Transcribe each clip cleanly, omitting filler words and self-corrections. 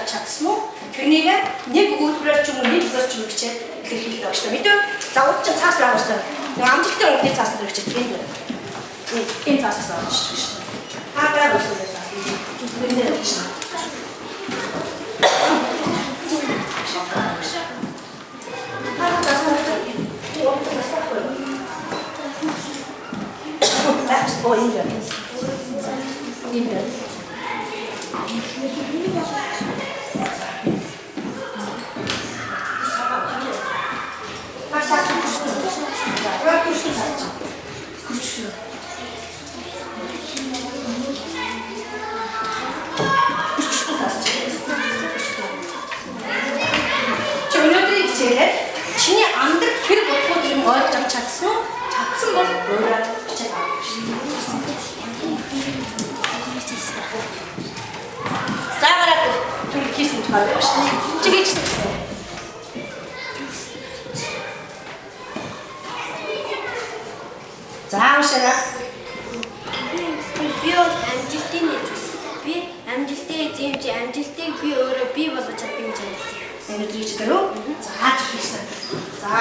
авч чадсан уу? Тэрнийг нэг өгүүлбэрээр ч юм уу нэг өдөр ч юм хичээд илэрхийлэх байх шүү дээ. Мэдээ. За уд чинь цаас байгаа шүү дээ. Нэг амжилттай өнгөний цаас дээр хичээд тийм үү? Энэ цаасаас авч шүү дээ. Хаагаар үсэлээ цаас. Үнээр гэж байна. Oh, India. India. Чиний амдаг тэр болохгүй юм ойлгож авч чадсан уу? Чадсан бол өөрөө хичээл авах шүү. Заагаад түр хийсэн тухай байна шүү. Чи хийчихсэн гэсэн. Заашаа. Би амжилтын нэгс. Би амжилтыг эзэмж амжилтыг би өөрөө бий болгож чаддаг гэж байна. Энэ дэж дөрөв. За хийсэн. За.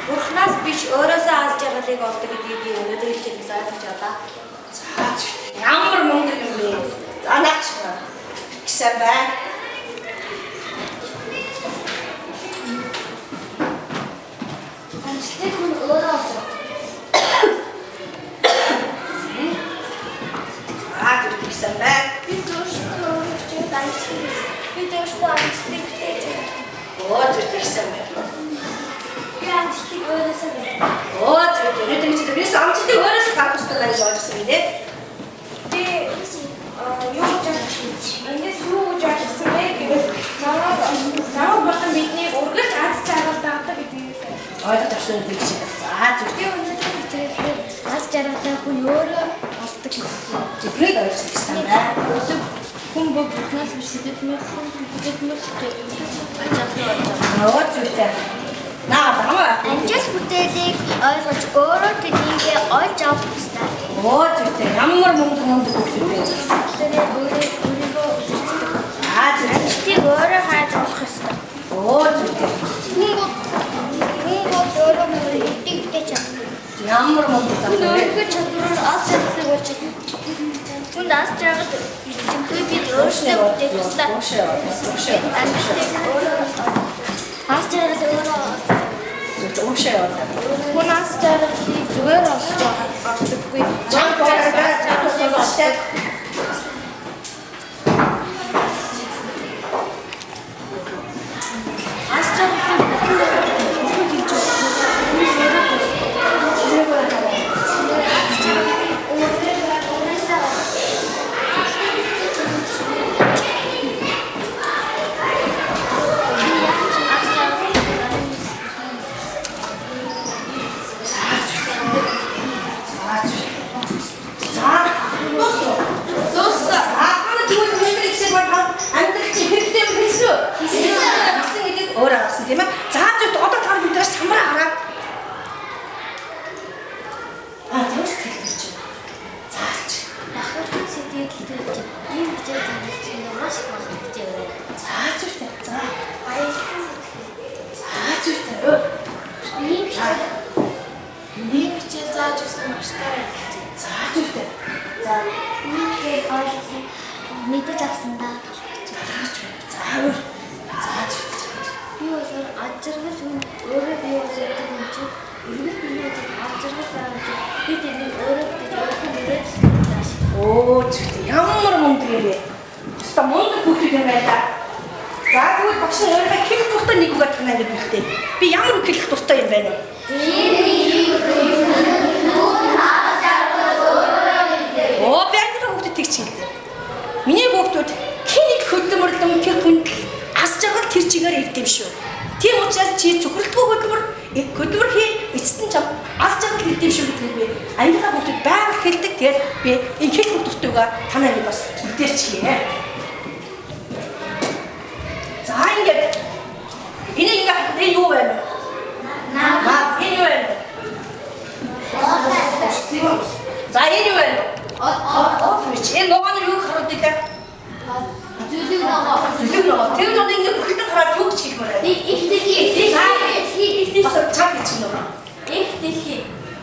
Бурхнаас биш өөрөөсөө аз жаргалыг олдог гэдгийг би өнөөдөр хэлж ойлгож байна. За ямар мундаг юм бэ? Анаач гэсэн бай. Амжилтыг хүн өөрөө олж Би дөрөв амжилтыг хийж. Оо зүтгэсэн байна. Би амжилтыг өөрөөсөө байна. Оо зүтгэсэн. Би амжилтыг өөрөөсөө гаргах хэрэгтэй гэж ойлгосон юм дээ. Би юу гэж бодсон? Эндээс юу гэж бодсон бэ гэвэл намайг болон бидний ургаж аз жаргал дагдаг гэдгийг ойлгож авсан юм гэж. За зүтгэв. би өнөөдөр хэлэхэд аз жаргалтай хүн өөрөө олдог Зүтгэв ойлгосон гэсэн байна. хүн бүгднээс биш хэдэтмэл Оо зүтгэв. Намаа. амжилт бүтээлийг ойлгож өөрөө тэнийг олж авах хэрэгтэй. Оо зүтгэв. Ямар мундаг хөлтэй бэ? Тэгэхээр өөрийгөө Зүтгэв. амжилтыг өөрөө хайж болох хэрэгтэй. Оо зүтгэв. Хүн өөрөө итгэж чадна. Ямар мундаг зам бэ? Өөрийнхөө чадвараар аз жаргалыг олж чадна. Хүнд аз жаргал эзэмхий бид өөрсдөө бүтээх ёстой. Амжилтыг өөрөө аз жаргал өөрөө хүн аз жаргалыг зүгээр олж авдаггүй. Аз Өөр авсан тийм ээ. За зөв одоо та бүдээс самбар хараад. Тэгж хэлж байна. Заач. Ахын сэтгэлдээ ийм хичээл хийх нь маш их болох хичээл. За зөв. За. Баярлалаа. За зөв. Ийм хичээл зааж өгсөн маш таарай. За зөв. За. Ийм хичээл ойлгосон. Мэдэж авсан даа. За. Би бол аз жаргал хүн өөрөө бий болгодог юм чи өргөл минут аз жаргал байгаа чи би тэнийг өөрөө бүтээж өөрийнхөө нэрээр тааш. Оо зүг ямар мундаг юм бэ? Хэвээ мундаг хүүхдүүд юм байна. За тэгвэл багш нь өөрийнхөө хэлэх дуртай нэг үгээр танаа гэж бэлтээ. Би ямар үг хэлэх дуртай юм байна вэ? Оо би анхны хүүхдэд тэгж хэлдэг. Миний хүүхдүүд хэнийг хөдөлмөрлөн тэр хүн аз жаргал тэр чигээр ирдэм шүү. Тийм учраас чи зөвхөрлөлтгүй хөдөлмөр хий эцэст нь чам аз жаргал ирдэм шүү гэдэг би аяга хүүхдүүд байнга хэлдэг. Тэгээд би энэ хэлэх дуртайгаа танаа бас мэдэрчихье. За ингээд энэ юу вэ? Энэ юу вэ?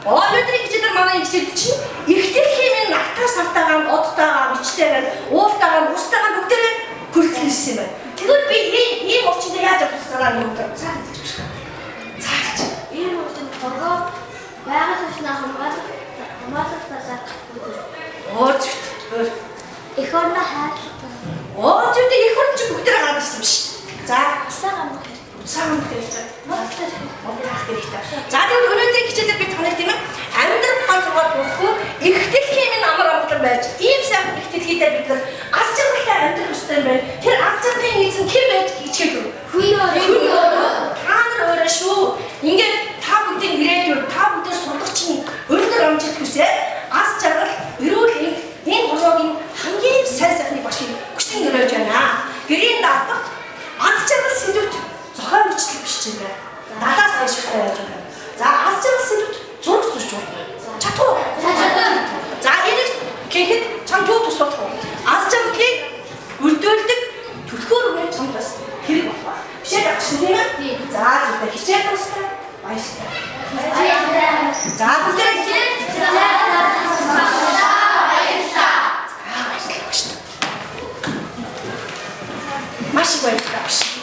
Өнөөдрийн хичээлээр манай хичээлд чинь ихтэй хэмээн нартаа сартаагаа, одтойгоо, мичтэйгээр, ууфтайгаа, устайгаа бүгдээрээ хүртэлсэн юм байна. Тэгвэл би ийм орчинд яаж авчихсанаа юм бэ? Цаач. Ийм орчинд боргоо байгаль орчноо хамгаалалтаа Өөр. эх орноо хайрлах. Зүгт их орчин чи бүгдээрээ гараад ирсэн биш. За, сайн хэрэгтэй. Монгол хэрэгтэй. За тэгвэл өнөөдрийн хичээлээр би таныг тийм ээ амьдрал хандгаар болохгүй ихтэй хэмээн амар амгалан байж ийм сайхан ихтэй хийдэ бид нар аз жаргалтай амьдрах хэрэгтэй юм байна. Тэр аз жаргалын эзэн хэн байж хичээд үү? Хүн та нар өөрөө шүү. Ингээд та бүгдийн ирээдүйд та бүгдээ сургах чинь өндөр амжилт хүсээ аз жаргал эрүүл энэ хорвогийн хамгийн сайн сайхны башиг хүссэн өрөөж байна. Гэрийн даатгад аз жаргал сэдвүүд зохион бичлэг биш юм байна. Надаас хойш байж байна. За аз жаргал сэдвүүд зураг зурж байна. Чадах уу? За энийг гэхэд чам юу тусах вэ? Аз жаргалыг өрдөөлдөг түлхүүр үнэ чамд бас хэрэг байна. Бишээ дагсан тийм ээ? За зүгээр хичээл тустай. Баярлалаа. За бүгдээ маш их баярлалаа.